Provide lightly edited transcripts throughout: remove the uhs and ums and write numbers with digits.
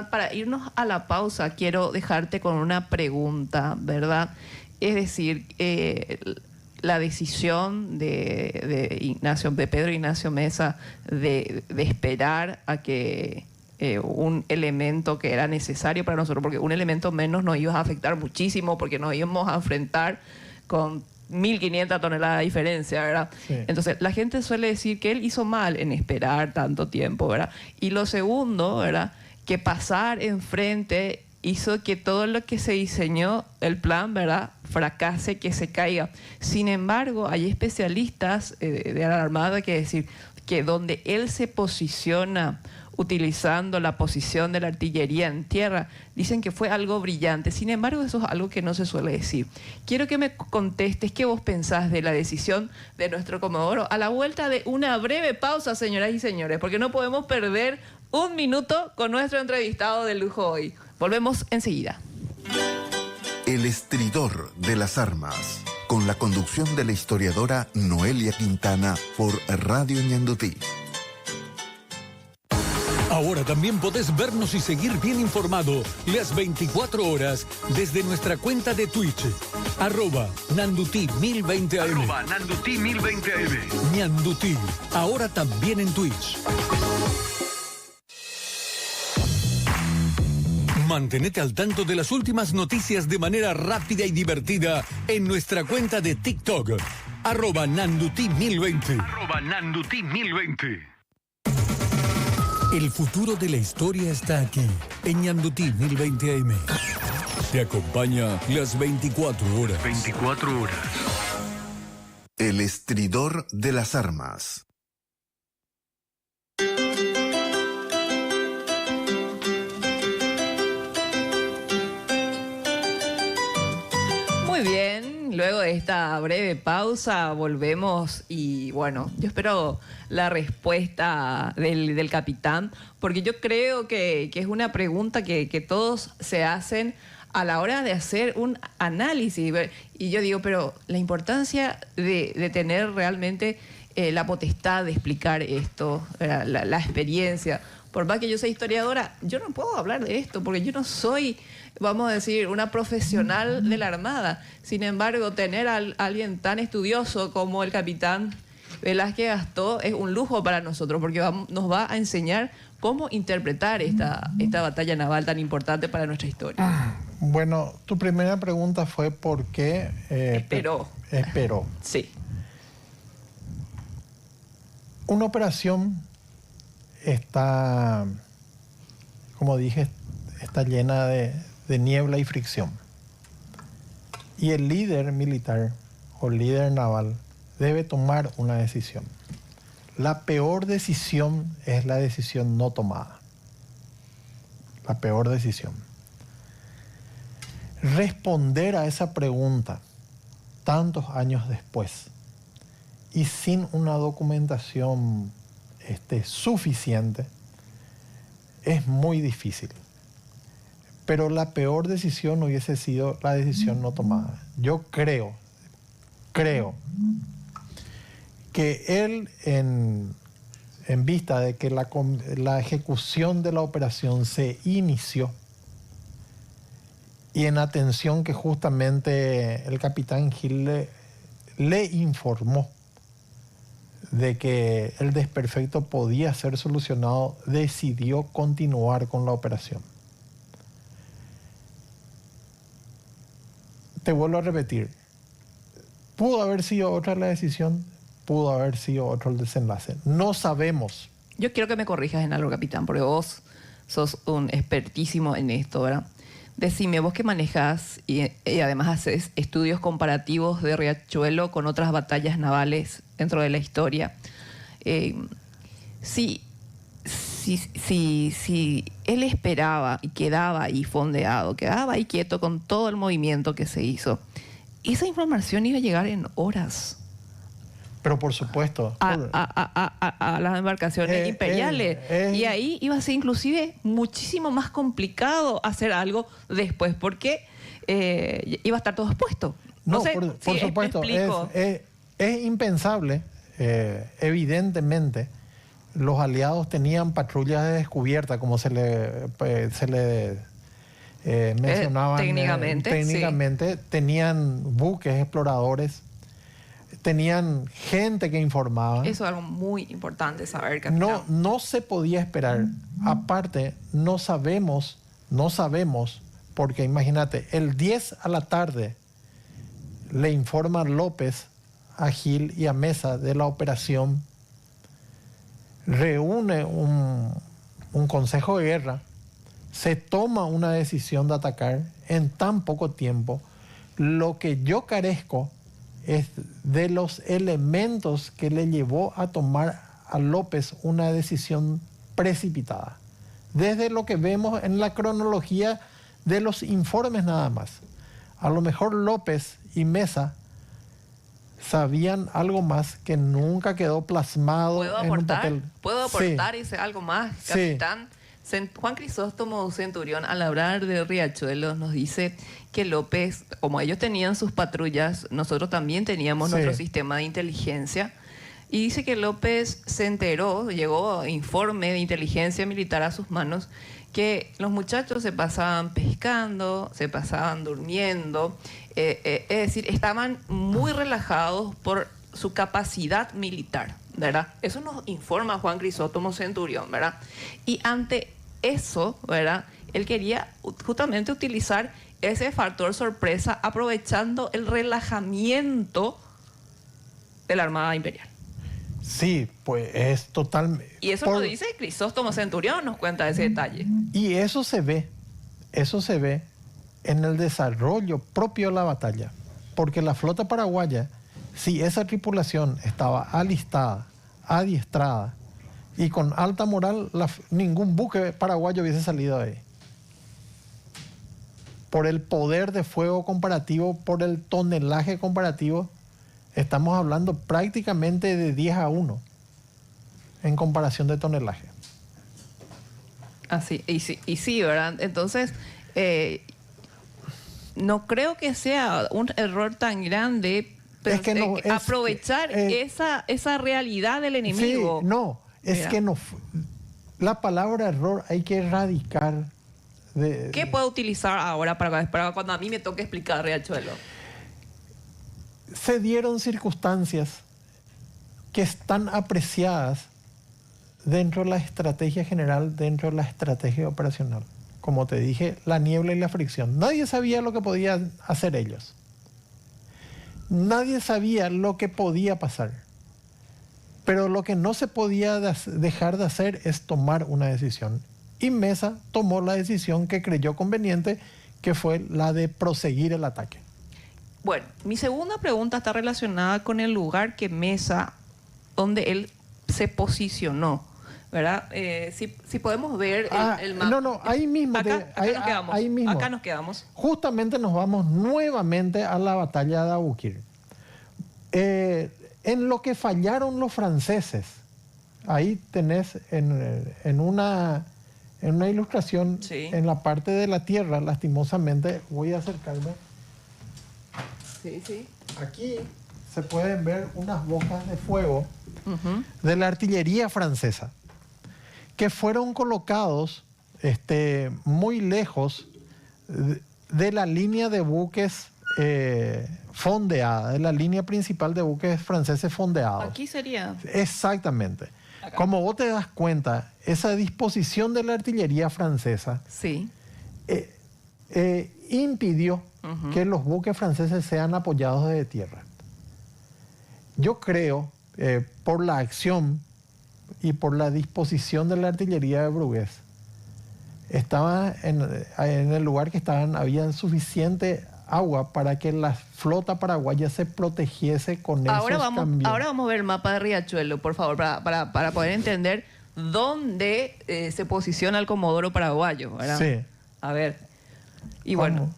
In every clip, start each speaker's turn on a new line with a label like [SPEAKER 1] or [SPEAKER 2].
[SPEAKER 1] Para irnos a la pausa, quiero dejarte con una pregunta, ¿verdad? Es decir, la decisión de Pedro Ignacio Meza de esperar a que un elemento que era necesario para nosotros, porque un elemento menos nos iba a afectar muchísimo, porque nos íbamos a enfrentar con 1.500 toneladas de diferencia, ¿verdad? Sí. Entonces, la gente suele decir que él hizo mal en esperar tanto tiempo, ¿verdad? Y lo segundo, ¿verdad?, que pasar enfrente hizo que todo lo que se diseñó, el plan, ¿verdad?, fracase, que se caiga. Sin embargo, hay especialistas de la Armada que decir que donde él se posiciona utilizando la posición de la artillería en tierra, dicen que fue algo brillante. Sin embargo, eso es algo que no se suele decir. Quiero que me contestes qué vos pensás de la decisión de nuestro Comodoro a la vuelta de una breve pausa, señoras y señores, porque no podemos perder un minuto con nuestro entrevistado de lujo hoy. Volvemos enseguida.
[SPEAKER 2] El estridor de las armas, con la conducción de la historiadora Noelia Quintana por Radio Ñandutí.
[SPEAKER 3] Ahora también podés vernos y seguir bien informado las 24 horas desde nuestra cuenta de Twitch, @Nandutí1020am.
[SPEAKER 4] @Nandutí1020am.
[SPEAKER 3] Ñandutí, ahora también en Twitch. Mantenete al tanto de las últimas noticias de manera rápida y divertida en nuestra cuenta de TikTok, @Nandutí1020.
[SPEAKER 4] @Nandutí1020.
[SPEAKER 3] El futuro de la historia está aquí, en Ñandutí 1020 AM. Te acompaña las 24 horas.
[SPEAKER 4] 24 horas.
[SPEAKER 2] El estridor de las armas.
[SPEAKER 1] Muy bien. Luego de esta breve pausa volvemos y bueno, yo espero la respuesta del capitán, porque yo creo que es una pregunta que todos se hacen a la hora de hacer un análisis. Y yo digo, pero la importancia de tener realmente la potestad de explicar esto, la experiencia. Por más que yo sea historiadora, yo no puedo hablar de esto porque yo no soy, vamos a decir, una profesional de la Armada. Sin embargo, tener a alguien tan estudioso como el capitán Velázquez Gastó es un lujo para nosotros, porque nos va a enseñar cómo interpretar esta batalla naval tan importante para nuestra historia.
[SPEAKER 5] Bueno, tu primera pregunta fue ¿por qué
[SPEAKER 1] esperó? Sí.
[SPEAKER 5] Una operación está, como dije, está llena de niebla y fricción. Y el líder militar o líder naval debe tomar una decisión. La peor decisión es la decisión no tomada. La peor decisión. Responder a esa pregunta tantos años después y sin una documentación suficiente es muy difícil. Pero la peor decisión hubiese sido la decisión no tomada. Yo creo que él, en vista de que la ejecución de la operación se inició y en atención que justamente el capitán Gil le informó de que el desperfecto podía ser solucionado, decidió continuar con la operación. Te vuelvo a repetir, pudo haber sido otra la decisión, pudo haber sido otro el desenlace. No sabemos.
[SPEAKER 1] Yo quiero que me corrijas en algo, capitán, porque vos sos un expertísimo en esto, ¿verdad? Decime, vos que manejás y además haces estudios comparativos de Riachuelo con otras batallas navales dentro de la historia. Si él esperaba y quedaba ahí fondeado, quedaba ahí quieto con todo el movimiento que se hizo, esa información iba a llegar en horas.
[SPEAKER 5] Pero por supuesto.
[SPEAKER 1] A las embarcaciones imperiales. Y ahí iba a ser inclusive muchísimo más complicado hacer algo después, porque iba a estar todo expuesto.
[SPEAKER 5] No sé, por supuesto. Es impensable, evidentemente, los aliados tenían patrullas de descubierta, como se le mencionaba técnicamente, tenían buques exploradores, tenían gente que informaba.
[SPEAKER 1] Eso es algo muy importante saber, capitán.
[SPEAKER 5] No se podía esperar. Aparte, no sabemos, porque imagínate, el 10 a la tarde le informa López a Gil y a Mesa de la operación, reúne un consejo de guerra, se toma una decisión de atacar en tan poco tiempo. Lo que yo carezco es de los elementos que le llevó a tomar a López una decisión precipitada. Desde lo que vemos en la cronología de los informes nada más. A lo mejor López y Mesa sabían algo más que nunca quedó plasmado en un papel.
[SPEAKER 1] ¿Puedo aportar y decir algo más, capitán? Sí. Juan Crisóstomo Centurión, al hablar de Riachuelo, nos dice que López, como ellos tenían sus patrullas, nosotros también teníamos nuestro sistema de inteligencia. Y dice que López se enteró, llegó informe de inteligencia militar a sus manos, que los muchachos se pasaban pescando, se pasaban durmiendo, es decir, estaban muy relajados por su capacidad militar, ¿verdad? Eso nos informa Juan Crisóstomo Centurión, ¿verdad? Y ante eso, ¿verdad?, él quería justamente utilizar ese factor sorpresa aprovechando el relajamiento de la Armada Imperial.
[SPEAKER 5] Sí, pues es totalmente...
[SPEAKER 1] Y eso lo dice Crisóstomo Centurión, nos cuenta ese detalle.
[SPEAKER 5] Y eso se ve en el desarrollo propio de la batalla. Porque la flota paraguaya, si esa tripulación estaba alistada, adiestrada y con alta moral, ningún buque paraguayo hubiese salido de ahí. Por el poder de fuego comparativo, por el tonelaje comparativo, estamos hablando prácticamente de 10-1 en comparación de tonelaje.
[SPEAKER 1] Así, y sí, ¿verdad? Entonces, no creo que sea un error tan grande aprovechar esa realidad del enemigo.
[SPEAKER 5] Sí, no, es que no. La palabra error hay que erradicar.
[SPEAKER 1] ¿Qué puedo utilizar ahora para cuando a mí me toque explicar, Riachuelo?
[SPEAKER 5] Se dieron circunstancias que están apreciadas dentro de la estrategia general, dentro de la estrategia operacional. Como te dije, la niebla y la fricción. Nadie sabía lo que podían hacer ellos. Nadie sabía lo que podía pasar. Pero lo que no se podía dejar de hacer es tomar una decisión. Y Mesa tomó la decisión que creyó conveniente, que fue la de proseguir el ataque.
[SPEAKER 1] Bueno, mi segunda pregunta está relacionada con el lugar que Mesa, donde él se posicionó, ¿verdad? Si podemos ver el mapa.
[SPEAKER 5] No, ahí mismo.
[SPEAKER 1] Acá nos quedamos.
[SPEAKER 5] Justamente nos vamos nuevamente a la batalla de Abukir. En lo que fallaron los franceses, ahí tenés en una ilustración, en la parte de la tierra, lastimosamente, voy a acercarme.
[SPEAKER 1] Sí.
[SPEAKER 5] Aquí se pueden ver unas bocas de fuego de la artillería francesa que fueron colocados muy lejos de la línea de buques fondeada, de la línea principal de buques franceses fondeados.
[SPEAKER 1] Aquí sería.
[SPEAKER 5] Exactamente.
[SPEAKER 1] Acá.
[SPEAKER 5] Como vos te das cuenta, esa disposición de la artillería francesa impidió que los buques franceses sean apoyados desde tierra. Yo creo, por la acción y por la disposición de la artillería de Brugués, estaba en el lugar que estaban, había suficiente agua para que la flota paraguaya se protegiese con esos cambios.
[SPEAKER 1] Ahora vamos a ver el mapa de Riachuelo, por favor, para poder entender dónde se posiciona el Comodoro paraguayo, ¿verdad?
[SPEAKER 5] Sí.
[SPEAKER 1] A ver. Y bueno,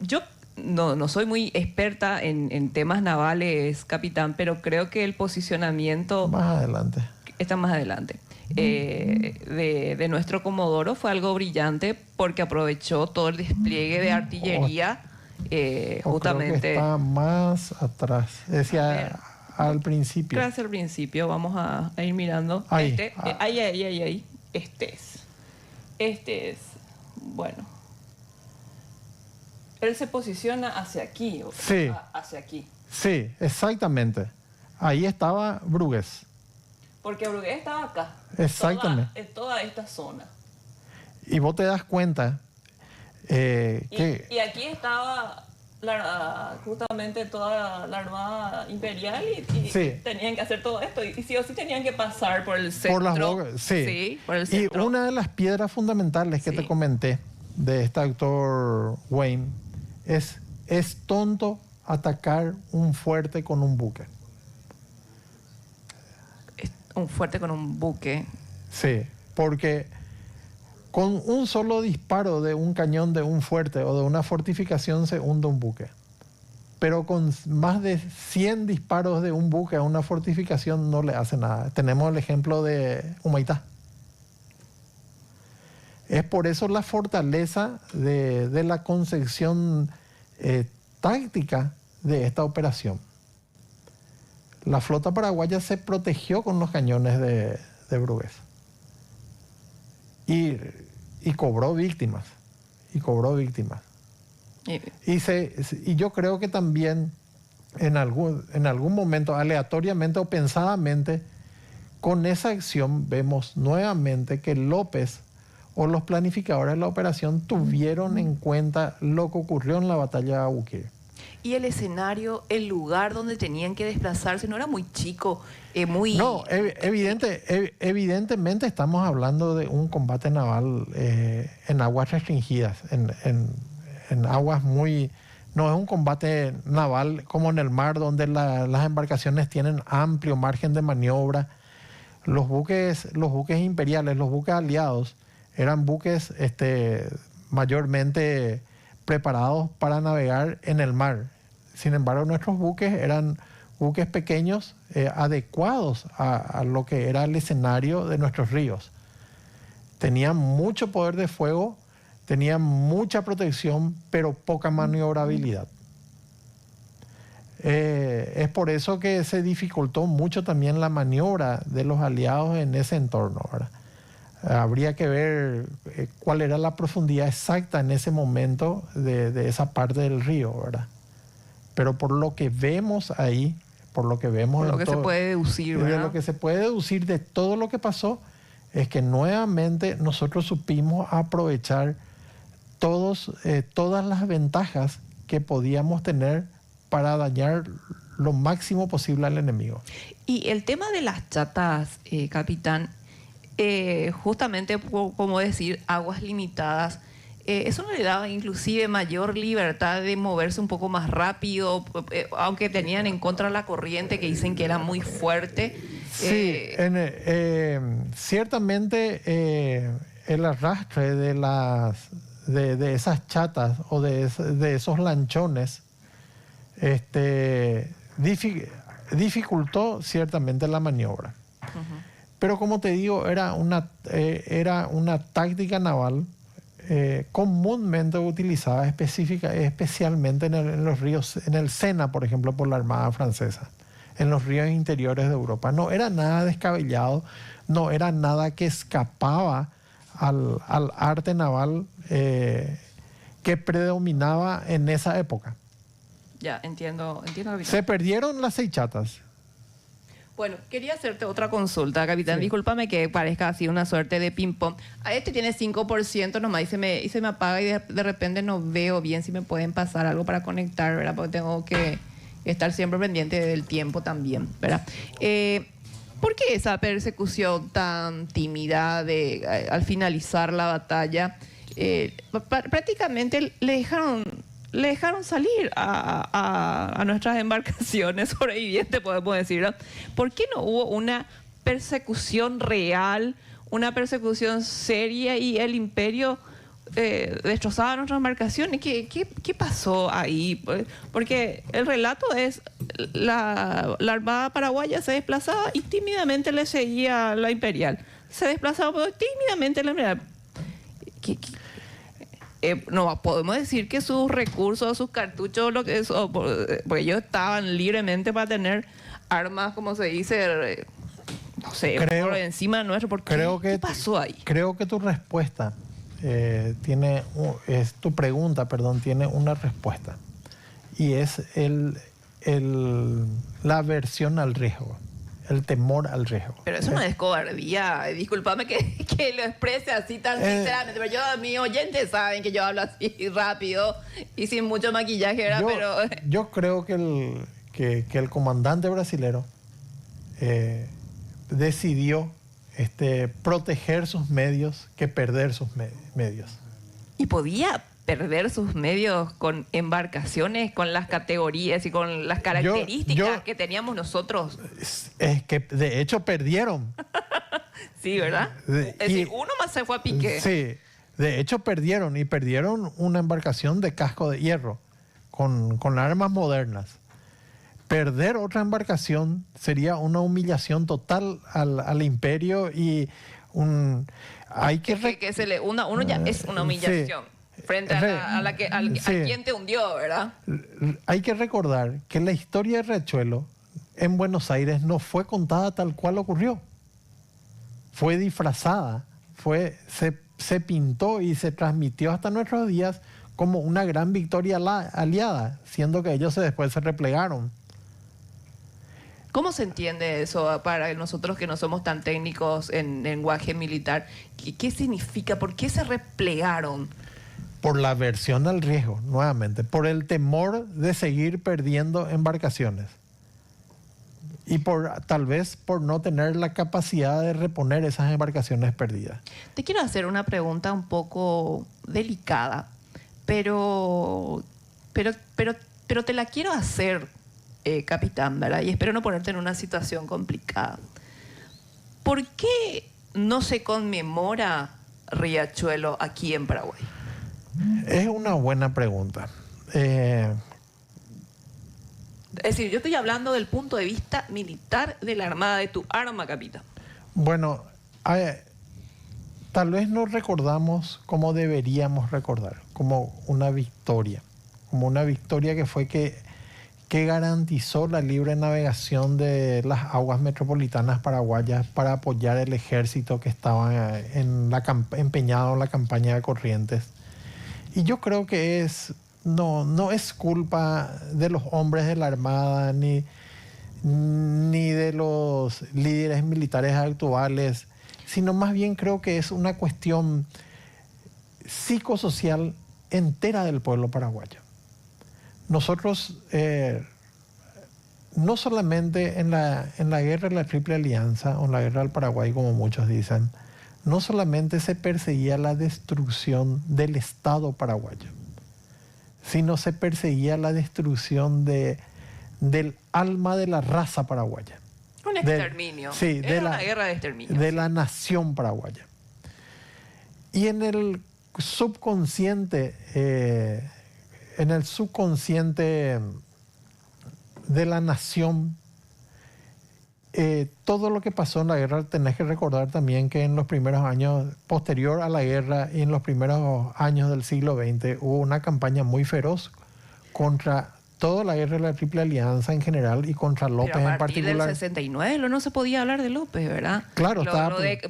[SPEAKER 1] yo no soy muy experta en temas navales, capitán, pero creo que el posicionamiento...
[SPEAKER 5] Más adelante.
[SPEAKER 1] Está más adelante. De nuestro Comodoro fue algo brillante porque aprovechó todo el despliegue de artillería justamente.
[SPEAKER 5] Creo que está más atrás. Decía, al principio.
[SPEAKER 1] Gracias al principio. Vamos a ir mirando.
[SPEAKER 5] Ahí.
[SPEAKER 1] Ahí. Este es. Bueno. Él se posiciona hacia aquí.
[SPEAKER 5] Sí.
[SPEAKER 1] Hacia aquí.
[SPEAKER 5] Sí, exactamente. Ahí estaba Brugués.
[SPEAKER 1] Porque Brugués estaba acá.
[SPEAKER 5] Exactamente.
[SPEAKER 1] En toda esta zona.
[SPEAKER 5] Y vos te das cuenta que...
[SPEAKER 1] Y aquí estaba justamente toda la Armada Imperial y
[SPEAKER 5] Sí.
[SPEAKER 1] tenían que hacer todo esto. Y sí o sí tenían que pasar por el centro.
[SPEAKER 5] Por las bocas, sí.
[SPEAKER 1] Sí, por el
[SPEAKER 5] Y
[SPEAKER 1] centro.
[SPEAKER 5] una de las piedras fundamentales que
[SPEAKER 1] Sí.
[SPEAKER 5] te comenté de este autor Wayne es tonto atacar un fuerte con un buque.
[SPEAKER 1] Un fuerte con un buque.
[SPEAKER 5] Sí, porque con un solo disparo de un cañón de un fuerte o de una fortificación se hunde un buque. Pero con más de 100 disparos de un buque a una fortificación no le hace nada. Tenemos el ejemplo de Humaitá. Es por eso la fortaleza de la concepción táctica de esta operación. La flota paraguaya se protegió con los cañones de Brugués. Y cobró víctimas. Y yo creo que también en algún momento, aleatoriamente o pensadamente, con esa acción vemos nuevamente que López o los planificadores de la operación tuvieron en cuenta lo que ocurrió en la batalla de Abuquir.
[SPEAKER 1] Y el escenario, el lugar donde tenían que desplazarse, no era muy chico, muy...
[SPEAKER 5] No, evidentemente estamos hablando de un combate naval en aguas restringidas, en aguas muy... No es un combate naval como en el mar, donde las embarcaciones tienen amplio margen de maniobra. Los buques imperiales, los buques aliados, eran buques mayormente preparados para navegar en el mar. Sin embargo, nuestros buques eran buques pequeños, adecuados a lo que era el escenario de nuestros ríos. Tenían mucho poder de fuego, tenían mucha protección, pero poca maniobrabilidad. Es por eso que se dificultó mucho también la maniobra de los aliados en ese entorno, ¿verdad? Habría que ver cuál era la profundidad exacta en ese momento de esa parte del río, ¿verdad? Pero por lo que vemos ahí,
[SPEAKER 1] se puede deducir, ¿verdad?
[SPEAKER 5] Lo que se puede deducir de todo lo que pasó es que nuevamente nosotros supimos aprovechar todas las ventajas que podíamos tener para dañar lo máximo posible al enemigo.
[SPEAKER 1] Y el tema de las chatas, capitán, justamente como decir, aguas limitadas, eso no le daba inclusive mayor libertad de moverse un poco más rápido, aunque tenían en contra la corriente que dicen que era muy fuerte.
[SPEAKER 5] Sí, ciertamente el arrastre de esas chatas o de esos lanchones dificultó ciertamente la maniobra. Uh-huh. Pero como te digo, era una táctica naval comúnmente utilizada especialmente en los ríos, en el Sena, por ejemplo, por la Armada Francesa, en los ríos interiores de Europa. No era nada descabellado, no era nada que escapaba al arte naval que predominaba en esa época.
[SPEAKER 1] Ya, entiendo.
[SPEAKER 5] Se perdieron las 6 chatas.
[SPEAKER 1] Bueno, quería hacerte otra consulta, capitán. Sí. Discúlpame que parezca así una suerte de ping-pong. A este tiene 5% nomás y se me apaga y de repente no veo bien si me pueden pasar algo para conectar, ¿verdad? Porque tengo que estar siempre pendiente del tiempo también, ¿verdad? ¿Por qué esa persecución tan tímida al finalizar la batalla? Prácticamente le dejaron salir a nuestras embarcaciones sobrevivientes, podemos decir, ¿no? ¿Por qué no hubo una persecución real, una persecución seria y el imperio destrozaba nuestras embarcaciones? ¿Qué pasó ahí? Porque el relato es la Armada Paraguaya se desplazaba y tímidamente le seguía la imperial. Se desplazaba tímidamente la imperial. no podemos decir que sus recursos, sus cartuchos, lo que eso, porque ellos estaban libremente para tener armas, como se dice, no sé, por encima nuestro. ¿Qué pasó ahí?
[SPEAKER 5] Creo que tu respuesta tu pregunta, perdón, tiene una respuesta. Y es la aversión al riesgo, el temor al riesgo.
[SPEAKER 1] Pero eso no es cobardía. Discúlpame que lo exprese así tan sinceramente, pero mis oyentes saben que yo hablo así rápido y sin mucho maquillaje, ¿verdad?
[SPEAKER 5] Yo creo que el comandante brasilero decidió proteger sus medios que perder sus medios.
[SPEAKER 1] Y podía perder sus medios con embarcaciones, con las categorías y con las características que teníamos nosotros.
[SPEAKER 5] Es que de hecho perdieron.
[SPEAKER 1] Sí, ¿verdad? Es decir, uno más se fue a pique.
[SPEAKER 5] Sí, de hecho perdieron una embarcación de casco de hierro con armas modernas. Perder otra embarcación sería una humillación total al imperio y uno ya es una humillación. Sí. Frente a quien te hundió, ¿verdad? Hay que recordar que la historia de Riachuelo en Buenos Aires no fue contada tal cual ocurrió. Fue disfrazada, se pintó y se transmitió hasta nuestros días como una gran victoria aliada, siendo que ellos después se replegaron.
[SPEAKER 1] ¿Cómo se entiende eso para nosotros que no somos tan técnicos en lenguaje militar? ¿Qué significa? ¿Por qué se replegaron?
[SPEAKER 5] Por la aversión al riesgo, nuevamente, por el temor de seguir perdiendo embarcaciones y tal vez por no tener la capacidad de reponer esas embarcaciones perdidas.
[SPEAKER 1] Te quiero hacer una pregunta un poco delicada, pero te la quiero hacer, capitán, ¿verdad? Y espero no ponerte en una situación complicada. ¿Por qué no se conmemora Riachuelo aquí en Paraguay?
[SPEAKER 5] Es una buena pregunta.
[SPEAKER 1] Es decir, yo estoy hablando del punto de vista militar de la Armada, de tu arma, capitán.
[SPEAKER 5] Bueno, tal vez no recordamos como deberíamos recordar, como una victoria que fue que garantizó la libre navegación de las aguas metropolitanas paraguayas para apoyar el ejército que estaba empeñado en la campaña de Corrientes. Y yo creo que no es culpa de los hombres de la Armada ni de los líderes militares actuales, sino más bien creo que es una cuestión psicosocial entera del pueblo paraguayo. Nosotros, no solamente en la guerra de la Triple Alianza o en la guerra del Paraguay, como muchos dicen, no solamente se perseguía la destrucción del Estado paraguayo, sino se perseguía la destrucción del alma de la raza paraguaya.
[SPEAKER 1] Un exterminio. Era una guerra de exterminio.
[SPEAKER 5] De la nación paraguaya. Y en el subconsciente, de la nación, todo lo que pasó en la guerra, tenés que recordar también que en los primeros años, posterior a la guerra y en los primeros años del siglo XX, hubo una campaña muy feroz contra toda la guerra de la Triple Alianza en general y contra López en particular.
[SPEAKER 1] Pero a partir del 69 no se podía hablar de López, ¿verdad?
[SPEAKER 5] Claro,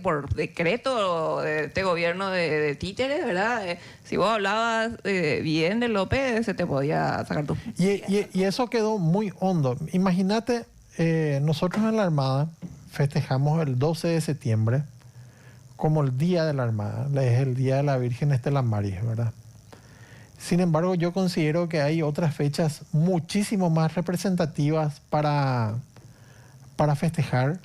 [SPEAKER 1] por decreto de este gobierno de títeres, ¿verdad? Si vos hablabas bien de López, se te podía sacar tu...
[SPEAKER 5] Y eso quedó muy hondo. Imagínate, nosotros en la Armada festejamos el 12 de septiembre como el Día de la Armada, es el Día de la Virgen Estela Maris, ¿verdad? Sin embargo, yo considero que hay otras fechas muchísimo más representativas para festejar.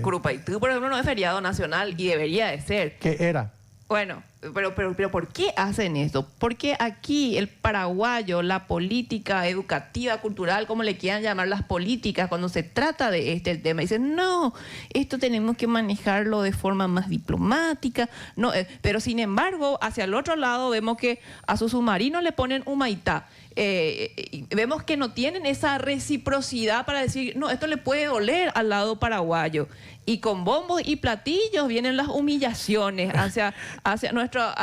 [SPEAKER 1] Curupaitú, por ejemplo, no es feriado nacional y debería de ser.
[SPEAKER 5] ¿Qué era?
[SPEAKER 1] Bueno, pero ¿por qué hacen esto? Porque aquí el paraguayo, la política educativa, cultural, como le quieran llamar las políticas, cuando se trata de el tema, dicen, no, esto tenemos que manejarlo de forma más diplomática. No, pero sin embargo, hacia el otro lado vemos que a sus submarinos le ponen Humaitá. Vemos que no tienen esa reciprocidad para decir, no, esto le puede doler al lado paraguayo. Y con bombos y platillos vienen las humillaciones hacia nuestra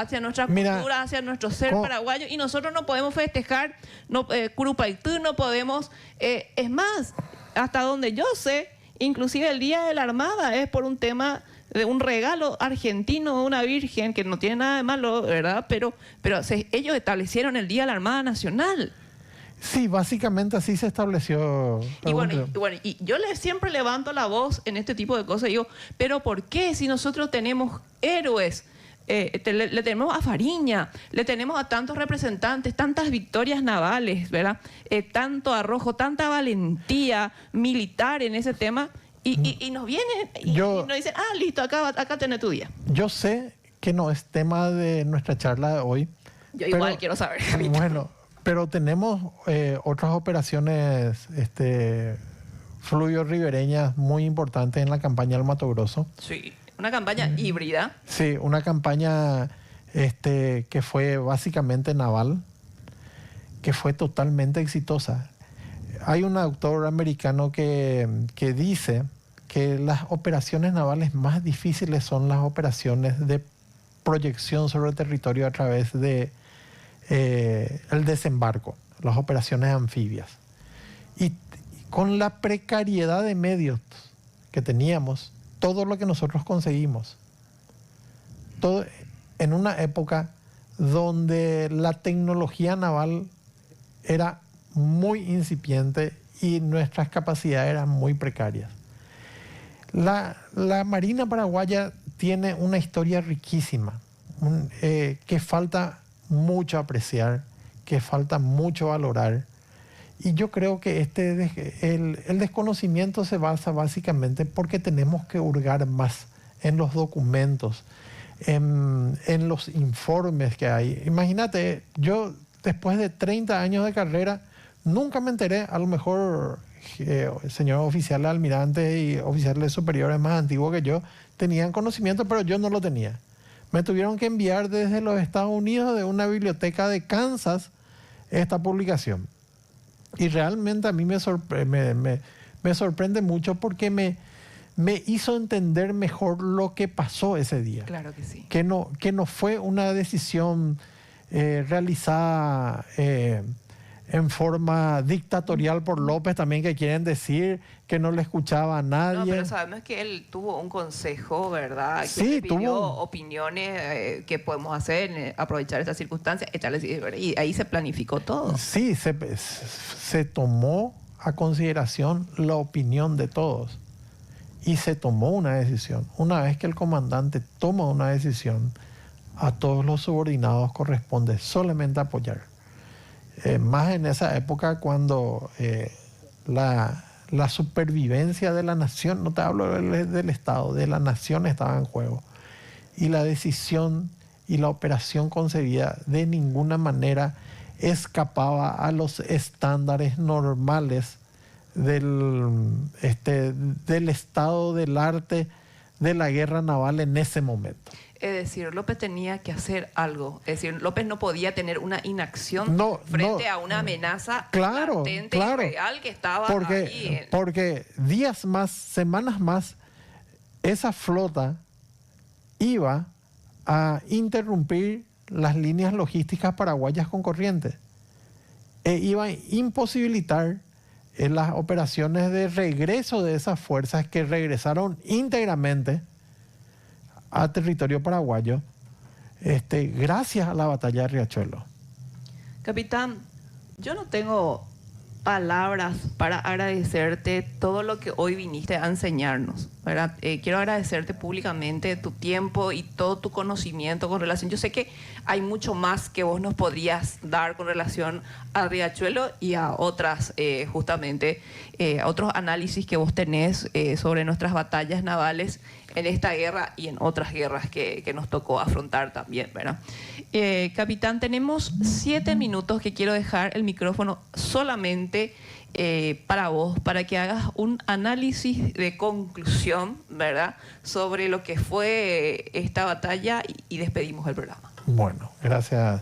[SPEAKER 1] cultura, hacia nuestro ser paraguayo, y nosotros no podemos festejar Curupaitú, no podemos, es más, hasta donde yo sé, inclusive el Día de la Armada es por un tema de un regalo argentino de una virgen, que no tiene nada de malo, ¿verdad? Pero ellos establecieron el Día de la Armada Nacional.
[SPEAKER 5] Sí, básicamente así se estableció.
[SPEAKER 1] Y bueno, yo siempre levanto la voz en este tipo de cosas y digo, pero ¿por qué si nosotros tenemos héroes? Le tenemos a Fariña, le tenemos a tantos representantes, tantas victorias navales, ¿verdad? Tanto arrojo, tanta valentía militar en ese tema, y nos vienen y nos dicen, listo, acá tenés tu día.
[SPEAKER 5] Yo sé que no es tema de nuestra charla de hoy.
[SPEAKER 1] Yo igual quiero saber.
[SPEAKER 5] Bueno, pero tenemos otras operaciones fluviorribereñas muy importantes en la campaña del Mato Grosso.
[SPEAKER 1] Sí, una campaña híbrida.
[SPEAKER 5] Sí, una campaña que fue básicamente naval, que fue totalmente exitosa. Hay un autor americano que dice que las operaciones navales más difíciles son las operaciones de proyección sobre el territorio a través de el desembarco, las operaciones anfibias. Y con la precariedad de medios que teníamos, todo lo que nosotros conseguimos, todo en una época donde la tecnología naval era muy incipiente y nuestras capacidades eran muy precarias. La Marina paraguaya tiene una historia riquísima, que falta mucho apreciar, que falta mucho valorar. Y yo creo que el desconocimiento se basa básicamente porque tenemos que hurgar más en los documentos, en los informes que hay. Imagínate, yo después de 30 años de carrera nunca me enteré, a lo mejor señores oficiales almirantes y oficiales superiores más antiguos que yo tenían conocimiento, pero yo no lo tenía. Me tuvieron que enviar desde los Estados Unidos, de una biblioteca de Kansas, esta publicación. Y realmente a mí me sorprende mucho porque me hizo entender mejor lo que pasó ese día.
[SPEAKER 1] Claro que sí.
[SPEAKER 5] Que no fue una decisión realizada en forma dictatorial por López, también, que quieren decir que no le escuchaba a nadie.
[SPEAKER 1] No, pero sabemos que él tuvo un consejo, ¿verdad? Que
[SPEAKER 5] Sí,
[SPEAKER 1] pidió opiniones que podemos hacer, aprovechar estas circunstancias, y ahí se planificó todo.
[SPEAKER 5] Sí, se tomó a consideración la opinión de todos y se tomó una decisión. Una vez que el comandante toma una decisión, a todos los subordinados corresponde solamente apoyar. Más en esa época cuando la supervivencia de la nación, no te hablo del Estado, de la nación estaba en juego. Y la decisión y la operación concebida de ninguna manera escapaba a los estándares normales del estado del arte de la guerra naval en ese momento.
[SPEAKER 1] Es decir, López tenía que hacer algo. Es decir, López no podía tener una inacción frente a una amenaza latente y real que estaba ahí.
[SPEAKER 5] Porque días más, semanas más, esa flota iba a interrumpir las líneas logísticas paraguayas con Corrientes. Iba a imposibilitar las operaciones de regreso de esas fuerzas que regresaron íntegramente a territorio paraguayo, gracias a la batalla de Riachuelo.
[SPEAKER 1] Capitán, yo no tengo palabras para agradecerte todo lo que hoy viniste a enseñarnos, ¿verdad? Quiero agradecerte públicamente tu tiempo y todo tu conocimiento con relación. Yo sé que hay mucho más que vos nos podrías dar con relación a Riachuelo y a otras, a otros análisis que vos tenés sobre nuestras batallas navales en esta guerra y en otras guerras que nos tocó afrontar también, ¿verdad? Capitán, tenemos 7 minutos que quiero dejar el micrófono solamente para vos, para que hagas un análisis de conclusión, ¿verdad?, sobre lo que fue esta batalla y despedimos el programa.
[SPEAKER 5] Bueno, gracias.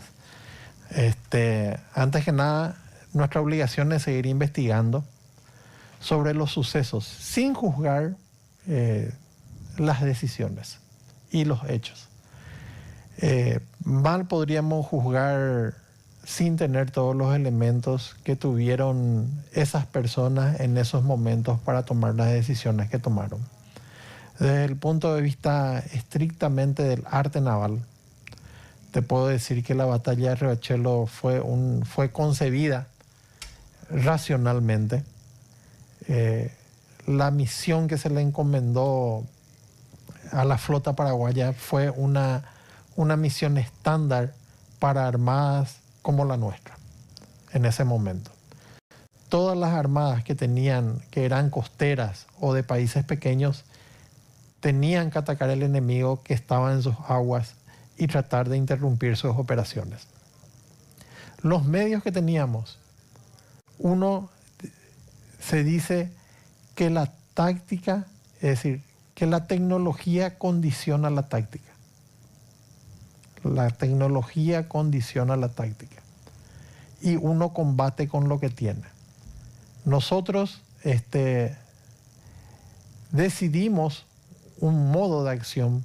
[SPEAKER 5] Antes que nada, nuestra obligación es seguir investigando sobre los sucesos sin juzgar las decisiones y los hechos. Mal podríamos juzgar sin tener todos los elementos que tuvieron esas personas en esos momentos para tomar las decisiones que tomaron. Desde el punto de vista estrictamente del arte naval, te puedo decir que la batalla de Riachuelo fue concebida racionalmente. La misión que se le encomendó a la flota paraguaya fue una misión estándar para armadas como la nuestra en ese momento. Todas las armadas que eran costeras o de países pequeños, tenían que atacar al enemigo que estaba en sus aguas y tratar de interrumpir sus operaciones. Los medios que teníamos, uno, se dice que la táctica, es decir, que la tecnología condiciona la táctica. La tecnología condiciona la táctica. Y uno combate con lo que tiene. Nosotros decidimos un modo de acción,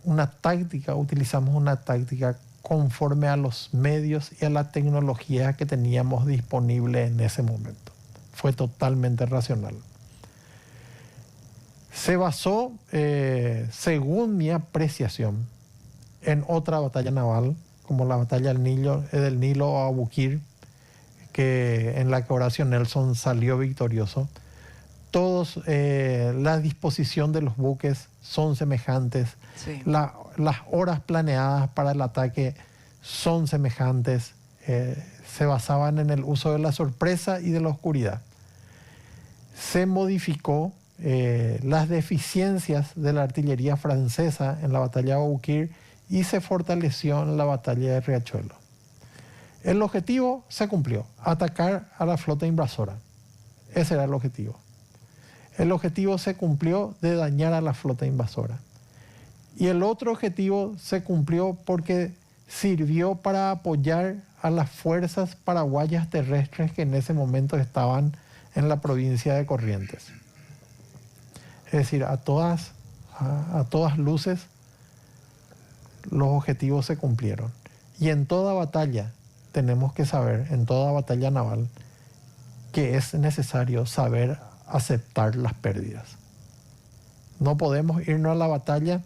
[SPEAKER 5] una táctica, utilizamos una táctica conforme a los medios y a la tecnología que teníamos disponible en ese momento. Fue totalmente racional. Se basó, según mi apreciación, en otra batalla naval, como la batalla del Nilo o Abukir, en la que Horacio Nelson salió victorioso. La disposición de los buques son semejantes,
[SPEAKER 1] Sí.
[SPEAKER 5] Las horas planeadas para el ataque son semejantes, se basaban en el uso de la sorpresa y de la oscuridad. Se modificó las deficiencias de la artillería francesa en la batalla de Abukir y se fortaleció en la batalla de Riachuelo. El objetivo se cumplió, atacar a la flota invasora. Ese era el objetivo. El objetivo se cumplió de dañar a la flota invasora. Y el otro objetivo se cumplió porque sirvió para apoyar a las fuerzas paraguayas terrestres que en ese momento estaban en la provincia de Corrientes. Es decir, a todas luces los objetivos se cumplieron. Y en toda batalla tenemos que saber, en toda batalla naval, que es necesario saber aceptar las pérdidas. No podemos irnos a la batalla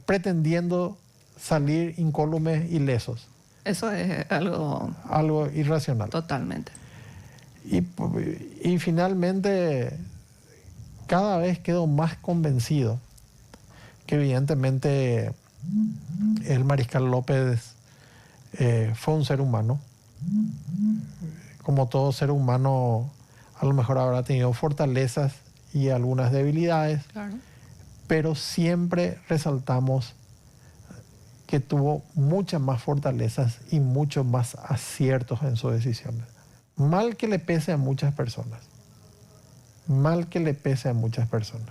[SPEAKER 5] pretendiendo salir incólumes ilesos.
[SPEAKER 1] Eso es
[SPEAKER 5] algo irracional.
[SPEAKER 1] Totalmente.
[SPEAKER 5] Y finalmente, cada vez quedo más convencido que evidentemente el mariscal López fue un ser humano. Como todo ser humano, a lo mejor habrá tenido fortalezas y algunas debilidades,
[SPEAKER 1] Claro.
[SPEAKER 5] pero siempre resaltamos que tuvo muchas más fortalezas y muchos más aciertos en sus decisiones. Mal que le pese a muchas personas. Mal que le pese a muchas personas.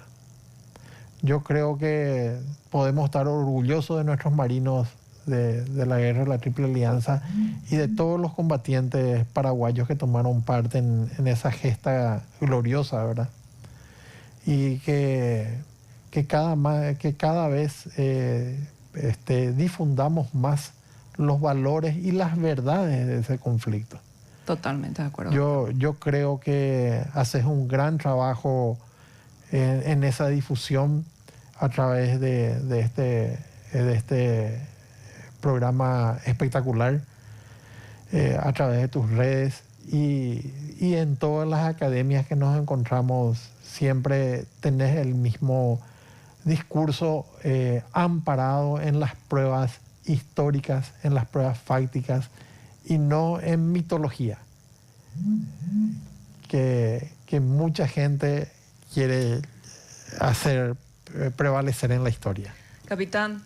[SPEAKER 5] Yo creo que podemos estar orgullosos de nuestros marinos de la guerra de la Triple Alianza y de todos los combatientes paraguayos que tomaron parte en esa gesta gloriosa, ¿verdad? Y que cada vez difundamos más los valores y las verdades de ese conflicto.
[SPEAKER 1] Totalmente de acuerdo.
[SPEAKER 5] Yo creo que haces un gran trabajo en esa difusión a través de este programa espectacular, a través de tus redes y en todas las academias que nos encontramos. Siempre tenés el mismo discurso amparado en las pruebas históricas, en las pruebas fácticas y no en mitología que mucha gente quiere hacer prevalecer en la historia.
[SPEAKER 1] Capitán,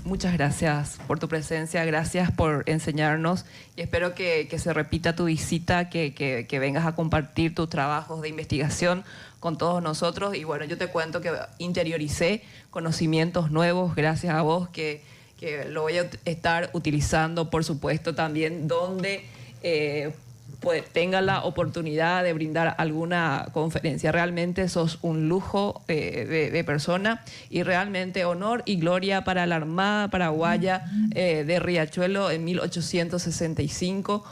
[SPEAKER 1] muchas gracias por tu presencia, gracias por enseñarnos y espero que se repita tu visita, que vengas a compartir tus trabajos de investigación con todos nosotros. Y bueno, yo te cuento que interioricé conocimientos nuevos gracias a vos, que lo voy a estar utilizando, por supuesto, también donde tenga la oportunidad de brindar alguna conferencia. Realmente sos un lujo de persona y realmente honor y gloria para la Armada Paraguaya de Riachuelo en 1865.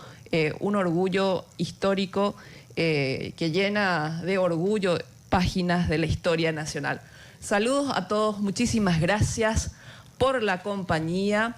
[SPEAKER 1] Un orgullo histórico que llena de orgullo páginas de la historia nacional. Saludos a todos, muchísimas gracias por la compañía.